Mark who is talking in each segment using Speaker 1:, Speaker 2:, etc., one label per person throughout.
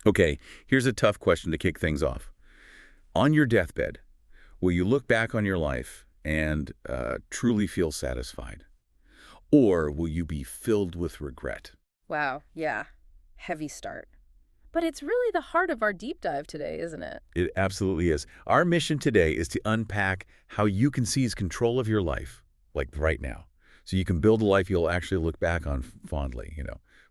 Speaker 1: Okay, here's a tough question to kick things off. On your deathbed, will you look back on your life and truly feel satisfied? Or will you be filled with regret?
Speaker 2: Wow, yeah. Heavy start. But it's really the heart of our deep dive today, isn't it?
Speaker 1: It absolutely is. Our mission today is to unpack how you can seize control of your life, like right now, so you can build a life you'll actually look back on fondly,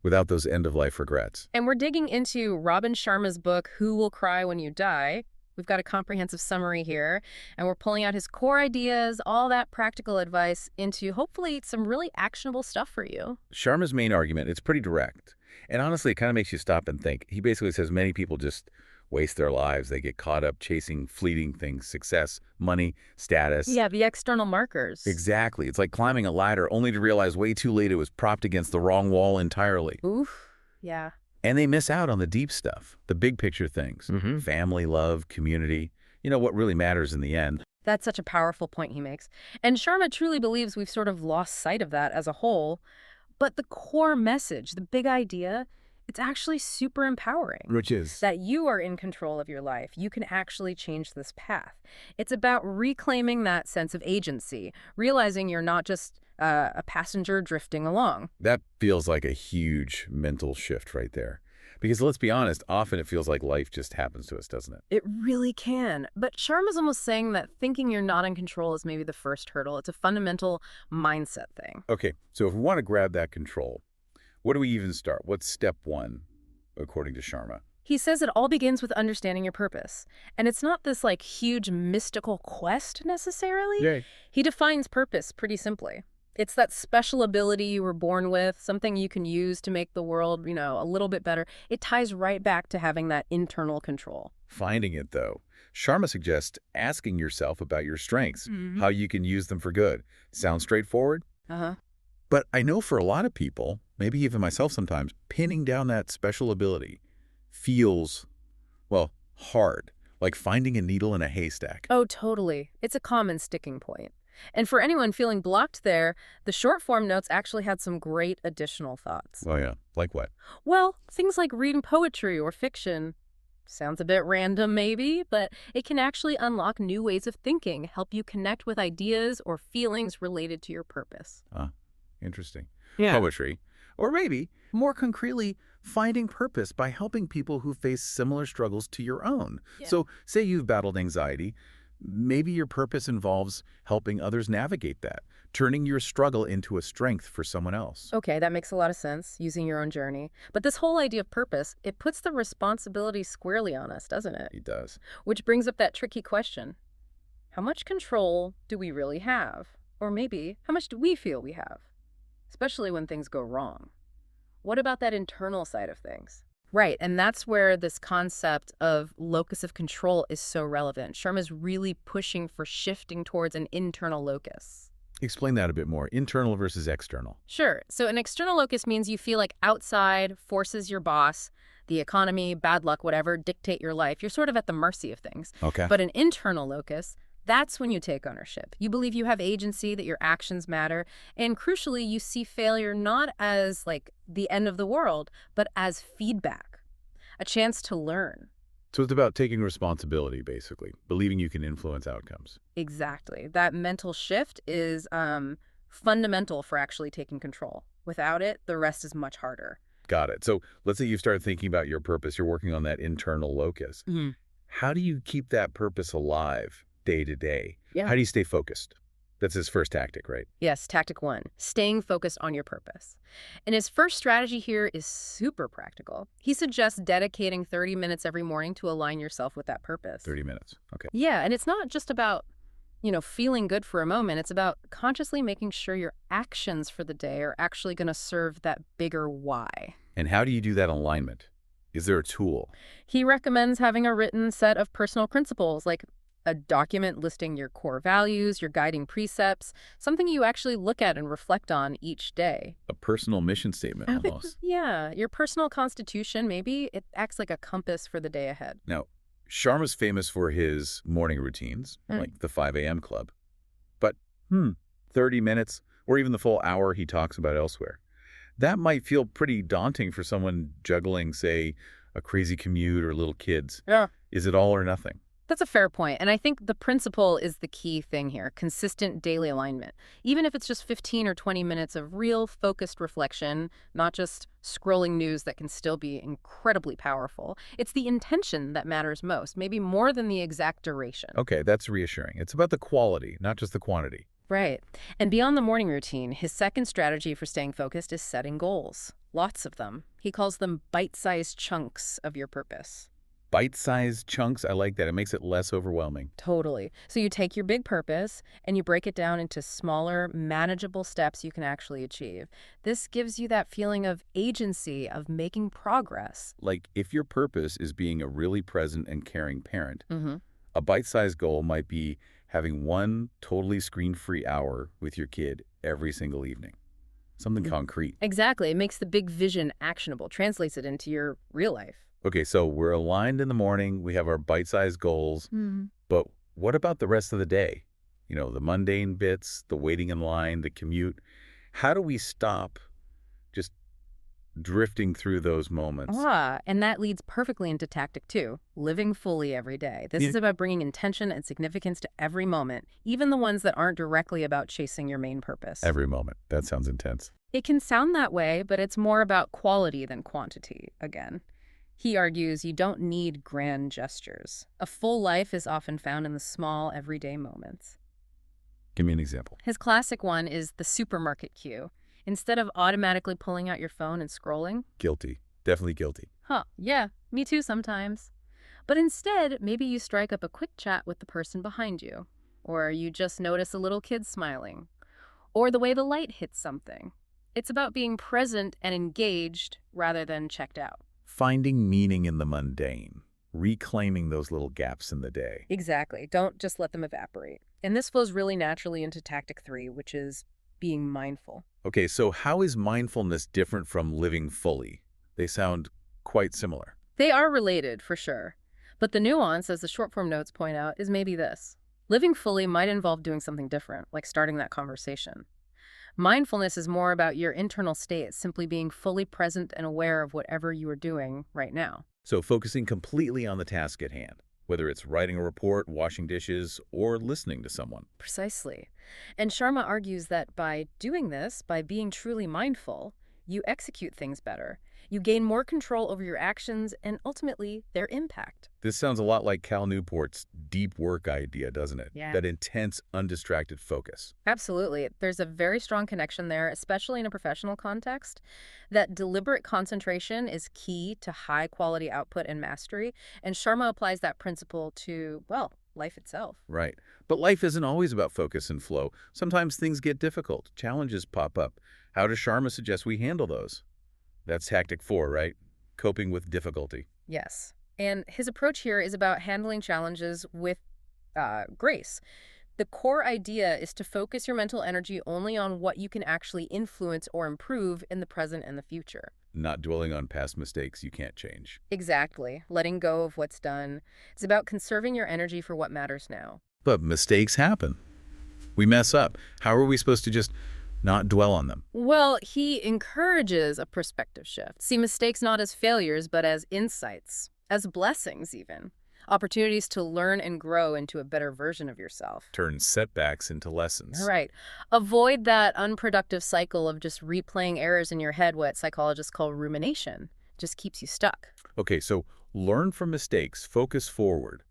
Speaker 1: without those end-of-life regrets.
Speaker 2: And we're digging into Robin Sharma's book, Who Will Cry When You Die? We've got a comprehensive summary here, and we're pulling out his core ideas, all that practical advice into hopefully some really actionable stuff for you.
Speaker 1: Sharma's main argument, it's pretty direct. And honestly, it kind of makes you stop and think. He basically says many people just waste their lives. They get caught up chasing fleeting things, success, money, status.
Speaker 2: Yeah, the external markers.
Speaker 1: Exactly. It's like climbing a ladder only to realize way too late it was propped against the wrong wall entirely.
Speaker 2: Oof, yeah.
Speaker 1: And they miss out on the deep stuff, the big picture things, family, love, community, what really matters in the end.
Speaker 2: That's such a powerful point he makes. And Sharma truly believes we've sort of lost sight of that as a whole. But the core message, the big idea, it's actually super empowering.
Speaker 1: Which is?
Speaker 2: That you are in control of your life. You can actually change this path. It's about reclaiming that sense of agency, realizing you're not just a passenger drifting along.
Speaker 1: That feels like a huge mental shift right there. Because let's be honest, often it feels like life just happens to us, doesn't it?
Speaker 2: It really can. But Sharma's almost saying that thinking you're not in control is maybe the first hurdle. It's a fundamental mindset thing.
Speaker 1: Okay, so if we want to grab that control, where do we even start? What's step one, according to Sharma?
Speaker 2: He says it all begins with understanding your purpose. And it's not this like huge mystical quest necessarily.
Speaker 1: Yay.
Speaker 2: He defines purpose pretty simply. It's that special ability you were born with, something you can use to make the world, a little bit better. It ties right back to having that internal control.
Speaker 1: Finding it, though. Sharma suggests asking yourself about your strengths, how you can use them for good. Sounds straightforward?
Speaker 2: Uh-huh.
Speaker 1: But I know for a lot of people, maybe even myself sometimes, pinning down that special ability feels, well, hard, like finding a needle in a haystack.
Speaker 2: Oh, totally. It's a common sticking point. And for anyone feeling blocked there, the short form notes actually had some great additional thoughts.
Speaker 1: Oh, yeah. Like what?
Speaker 2: Well, things like reading poetry or fiction. Sounds a bit random maybe, but it can actually unlock new ways of thinking, help you connect with ideas or feelings related to your purpose.
Speaker 1: Interesting.
Speaker 2: Yeah.
Speaker 1: Poetry. Or maybe, more concretely, finding purpose by helping people who face similar struggles to your own.
Speaker 2: Yeah.
Speaker 1: So, say you've battled anxiety. Maybe your purpose involves helping others navigate that, turning your struggle into a strength for someone else.
Speaker 2: Okay, that makes a lot of sense, using your own journey. But this whole idea of purpose, it puts the responsibility squarely on us, doesn't it?
Speaker 1: It does.
Speaker 2: Which brings up that tricky question. How much control do we really have? Or maybe, how much do we feel we have? Especially when things go wrong. What about that internal side of things? Right, and that's where this concept of locus of control is so relevant. Sharma's really pushing for shifting towards an internal locus.
Speaker 1: Explain that a bit more. Internal versus external.
Speaker 2: Sure. So an external locus means you feel like outside forces your boss, the economy, bad luck, whatever, dictate your life. You're sort of at the mercy of things.
Speaker 1: Okay.
Speaker 2: But an internal locus, that's when you take ownership. You believe you have agency, that your actions matter, and crucially, you see failure not as like the end of the world, but as feedback, a chance to learn.
Speaker 1: So it's about taking responsibility, basically, believing you can influence outcomes.
Speaker 2: Exactly. That mental shift is fundamental for actually taking control. Without it, the rest is much harder.
Speaker 1: Got it. So let's say you start thinking about your purpose. You're working on that internal locus. How do you keep that purpose alive day to day?
Speaker 2: Yeah.
Speaker 1: How do you stay focused? That's his first tactic, right?
Speaker 2: Yes, tactic 1, staying focused on your purpose. And his first strategy here is super practical. He suggests dedicating 30 minutes every morning to align yourself with that purpose.
Speaker 1: 30 minutes. Okay.
Speaker 2: Yeah, and it's not just about, feeling good for a moment. It's about consciously making sure your actions for the day are actually going to serve that bigger why.
Speaker 1: And how do you do that alignment? Is there a tool?
Speaker 2: He recommends having a written set of personal principles, like a document listing your core values, your guiding precepts, something you actually look at and reflect on each day.
Speaker 1: A personal mission statement, almost.
Speaker 2: Yeah, your personal constitution, maybe. It acts like a compass for the day ahead.
Speaker 1: Now, Sharma's famous for his morning routines, like the 5 a.m. club. But 30 minutes, or even the full hour he talks about elsewhere. That might feel pretty daunting for someone juggling, say, a crazy commute or little kids.
Speaker 2: Yeah.
Speaker 1: Is it all or nothing?
Speaker 2: That's a fair point, and I think the principle is the key thing here, consistent daily alignment. Even if it's just 15 or 20 minutes of real focused reflection, not just scrolling news that can still be incredibly powerful, it's the intention that matters most, maybe more than the exact duration.
Speaker 1: Okay, that's reassuring. It's about the quality, not just the quantity.
Speaker 2: Right. And beyond the morning routine, his second strategy for staying focused is setting goals. Lots of them. He calls them bite-sized chunks of your purpose.
Speaker 1: Bite-sized chunks, I like that. It makes it less overwhelming.
Speaker 2: Totally. So you take your big purpose and you break it down into smaller, manageable steps you can actually achieve. This gives you that feeling of agency, of making progress.
Speaker 1: Like, if your purpose is being a really present and caring parent,
Speaker 2: Mm-hmm.
Speaker 1: a bite-sized goal might be having one totally screen-free hour with your kid every single evening. Something concrete.
Speaker 2: Exactly. It makes the big vision actionable, translates it into your real life.
Speaker 1: Okay, so we're aligned in the morning. We have our bite-sized goals. But what about the rest of the day? You know, the mundane bits, the waiting in line, the commute. How do we stop just drifting through those moments?
Speaker 2: And that leads perfectly into tactic 2, living fully every day. This is about bringing intention and significance to every moment, even the ones that aren't directly about chasing your main purpose.
Speaker 1: Every moment. That sounds intense.
Speaker 2: It can sound that way, but it's more about quality than quantity, again. He argues you don't need grand gestures. A full life is often found in the small, everyday moments.
Speaker 1: Give me an example.
Speaker 2: His classic one is the supermarket queue. Instead of automatically pulling out your phone and scrolling.
Speaker 1: Guilty. Definitely guilty.
Speaker 2: Yeah, me too sometimes. But instead, maybe you strike up a quick chat with the person behind you. Or you just notice a little kid smiling. Or the way the light hits something. It's about being present and engaged rather than checked out.
Speaker 1: Finding meaning in the mundane. Reclaiming those little gaps in the day.
Speaker 2: Exactly. Don't just let them evaporate. And this flows really naturally into tactic 3, which is being mindful.
Speaker 1: Okay, so how is mindfulness different from living fully? They sound quite similar.
Speaker 2: They are related, for sure. But the nuance, as the short form notes point out, is maybe this. Living fully might involve doing something different, like starting that conversation. Mindfulness is more about your internal state, simply being fully present and aware of whatever you are doing right now.
Speaker 1: So focusing completely on the task at hand, whether it's writing a report, washing dishes, or listening to someone.
Speaker 2: Precisely. And Sharma argues that by doing this, by being truly mindful, you execute things better. You gain more control over your actions and ultimately their impact.
Speaker 1: This sounds a lot like Cal Newport's deep work idea, doesn't it?
Speaker 2: Yeah.
Speaker 1: That intense, undistracted focus.
Speaker 2: Absolutely. There's a very strong connection there, especially in a professional context. That deliberate concentration is key to high-quality output and mastery, and Sharma applies that principle to, well, life itself.
Speaker 1: Right. But life isn't always about focus and flow. Sometimes things get difficult. Challenges pop up. How does Sharma suggest we handle those? That's tactic 4, right? Coping with difficulty.
Speaker 2: Yes. And his approach here is about handling challenges with grace. The core idea is to focus your mental energy only on what you can actually influence or improve in the present and the future.
Speaker 1: Not dwelling on past mistakes you can't change.
Speaker 2: Exactly. Letting go of what's done. It's about conserving your energy for what matters now.
Speaker 1: But mistakes happen. We mess up. How are we supposed to just not dwell on them?
Speaker 2: Well, he encourages a perspective shift. See mistakes not as failures, but as insights, as blessings even. Opportunities to learn and grow into a better version of yourself.
Speaker 1: Turn setbacks into lessons.
Speaker 2: Right. Avoid that unproductive cycle of just replaying errors in your head, what psychologists call rumination. Just keeps you stuck.
Speaker 1: Okay, so learn from mistakes, focus forward.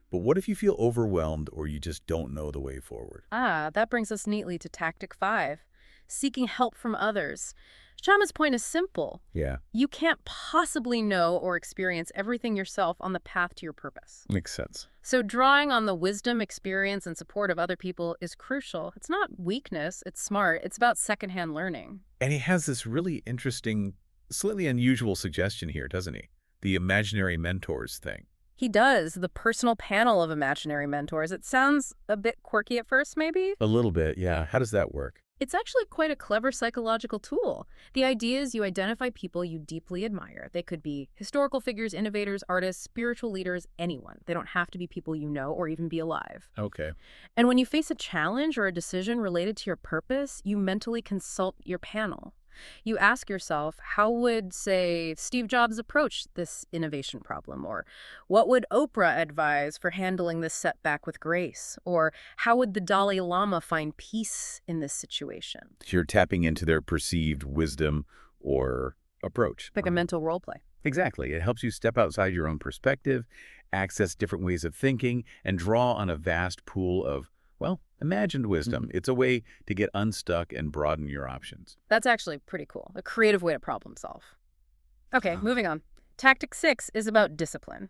Speaker 1: But what if you feel overwhelmed or you just don't know the way forward?
Speaker 2: That brings us neatly to tactic 5, seeking help from others. Sharma's point is simple.
Speaker 1: Yeah.
Speaker 2: You can't possibly know or experience everything yourself on the path to your purpose.
Speaker 1: Makes sense.
Speaker 2: So drawing on the wisdom, experience, and support of other people is crucial. It's not weakness, it's smart. It's about secondhand learning.
Speaker 1: And he has this really interesting, slightly unusual suggestion here, doesn't he? The imaginary mentors thing.
Speaker 2: He does, the personal panel of imaginary mentors. It sounds a bit quirky at first, maybe?
Speaker 1: A little bit, yeah. How does that work?
Speaker 2: It's actually quite a clever psychological tool. The idea is you identify people you deeply admire. They could be historical figures, innovators, artists, spiritual leaders, anyone. They don't have to be people you know or even be alive.
Speaker 1: Okay.
Speaker 2: And when you face a challenge or a decision related to your purpose, you mentally consult your panel. You ask yourself, how would, say, Steve Jobs approach this innovation problem? Or what would Oprah advise for handling this setback with grace? Or how would the Dalai Lama find peace in this situation?
Speaker 1: You're tapping into their perceived wisdom or approach.
Speaker 2: Like a mental role play.
Speaker 1: Exactly. It helps you step outside your own perspective, access different ways of thinking, and draw on a vast pool of, well, imagined wisdom. It's a way to get unstuck and broaden your options.
Speaker 2: That's actually pretty cool. A creative way to problem solve. Okay, moving on. Tactic 6 is about discipline.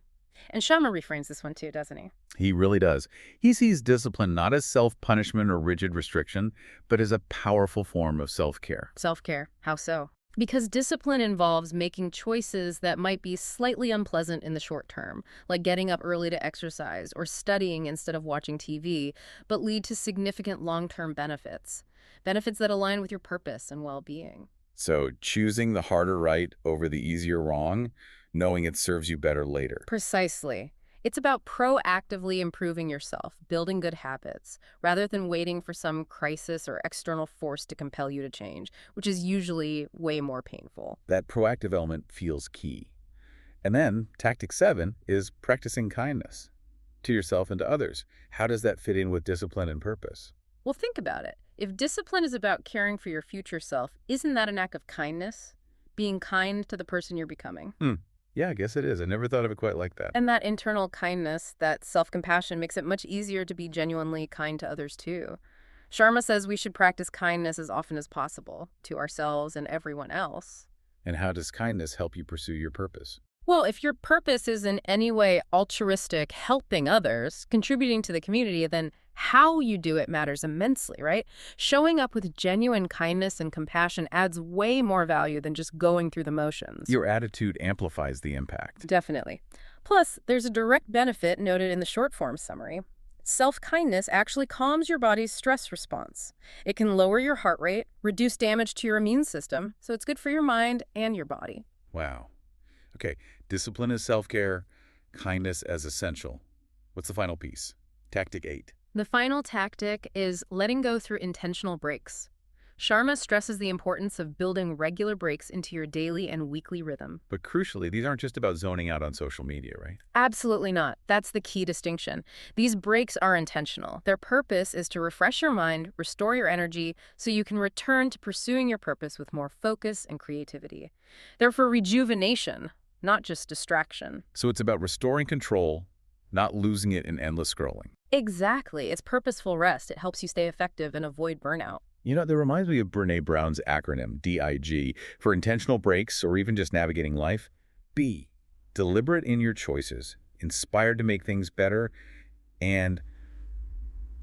Speaker 2: And Sharma reframes this one too, doesn't he?
Speaker 1: He really does. He sees discipline not as self-punishment or rigid restriction, but as a powerful form of self-care.
Speaker 2: Self-care. How so? Because discipline involves making choices that might be slightly unpleasant in the short term, like getting up early to exercise or studying instead of watching TV, but lead to significant long-term benefits. Benefits that align with your purpose and well-being.
Speaker 1: So choosing the harder right over the easier wrong, knowing it serves you better later.
Speaker 2: Precisely. It's about proactively improving yourself, building good habits, rather than waiting for some crisis or external force to compel you to change, which is usually way more painful.
Speaker 1: That proactive element feels key. And then tactic 7 is practicing kindness to yourself and to others. How does that fit in with discipline and purpose?
Speaker 2: Well, think about it. If discipline is about caring for your future self, isn't that an act of kindness? Being kind to the person you're becoming.
Speaker 1: Yeah, I guess it is. I never thought of it quite like that.
Speaker 2: And that internal kindness, that self-compassion, makes it much easier to be genuinely kind to others too. Sharma says we should practice kindness as often as possible to ourselves and everyone else.
Speaker 1: And how does kindness help you pursue your purpose?
Speaker 2: Well, if your purpose is in any way altruistic, helping others, contributing to the community, then how you do it matters immensely, right? Showing up with genuine kindness and compassion adds way more value than just going through the motions.
Speaker 1: Your attitude amplifies the impact.
Speaker 2: Definitely. Plus, there's a direct benefit noted in the short form summary. Self-kindness actually calms your body's stress response. It can lower your heart rate, reduce damage to your immune system, so it's good for your mind and your body.
Speaker 1: Wow. Okay, discipline is self-care, kindness as essential. What's the final piece? Tactic 8.
Speaker 2: The final tactic is letting go through intentional breaks. Sharma stresses the importance of building regular breaks into your daily and weekly rhythm.
Speaker 1: But crucially, these aren't just about zoning out on social media, right?
Speaker 2: Absolutely not. That's the key distinction. These breaks are intentional. Their purpose is to refresh your mind, restore your energy, so you can return to pursuing your purpose with more focus and creativity. They're for rejuvenation, not just distraction.
Speaker 1: So it's about restoring control, not losing it in endless scrolling.
Speaker 2: Exactly. It's purposeful rest. It helps you stay effective and avoid burnout.
Speaker 1: You know, that reminds me of Brené Brown's acronym, DIG, for intentional breaks or even just navigating life. B, deliberate in your choices, inspired to make things better, and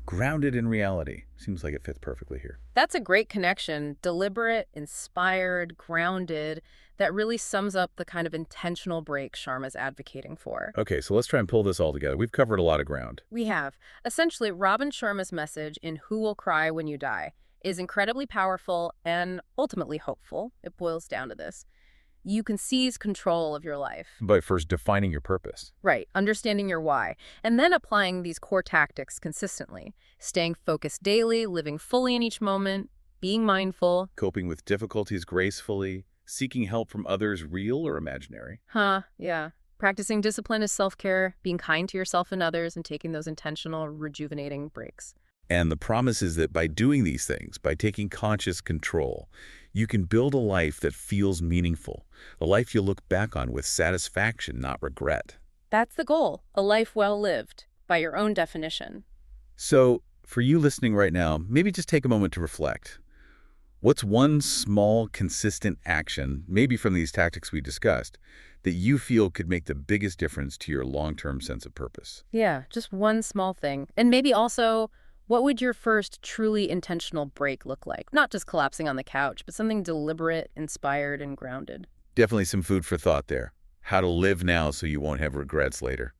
Speaker 1: grounded in reality. Seems like it fits perfectly here.
Speaker 2: That's a great connection. Deliberate, inspired, grounded. That really sums up the kind of intentional break Sharma's advocating for.
Speaker 1: Okay, so let's try and pull this all together. We've covered a lot of ground.
Speaker 2: We have. Essentially, Robin Sharma's message in Who Will Cry When You Die is incredibly powerful and ultimately hopeful. It boils down to this. You can seize control of your life.
Speaker 1: By first defining your purpose.
Speaker 2: Right, understanding your why, and then applying these core tactics consistently. Staying focused daily, living fully in each moment, being mindful.
Speaker 1: Coping with difficulties gracefully, seeking help from others real or imaginary.
Speaker 2: Yeah. Practicing discipline is self-care, being kind to yourself and others, and taking those intentional, rejuvenating breaks.
Speaker 1: And the promise is that by doing these things, by taking conscious control, you can build a life that feels meaningful, a life you'll look back on with satisfaction, not regret.
Speaker 2: That's the goal, a life well lived, by your own definition.
Speaker 1: So, for you listening right now, maybe just take a moment to reflect. What's one small, consistent action, maybe from these tactics we discussed, that you feel could make the biggest difference to your long-term sense of purpose?
Speaker 2: Yeah, just one small thing. And maybe also, what would your first truly intentional break look like? Not just collapsing on the couch, but something deliberate, inspired, and grounded.
Speaker 1: Definitely some food for thought there. How to live now so you won't have regrets later.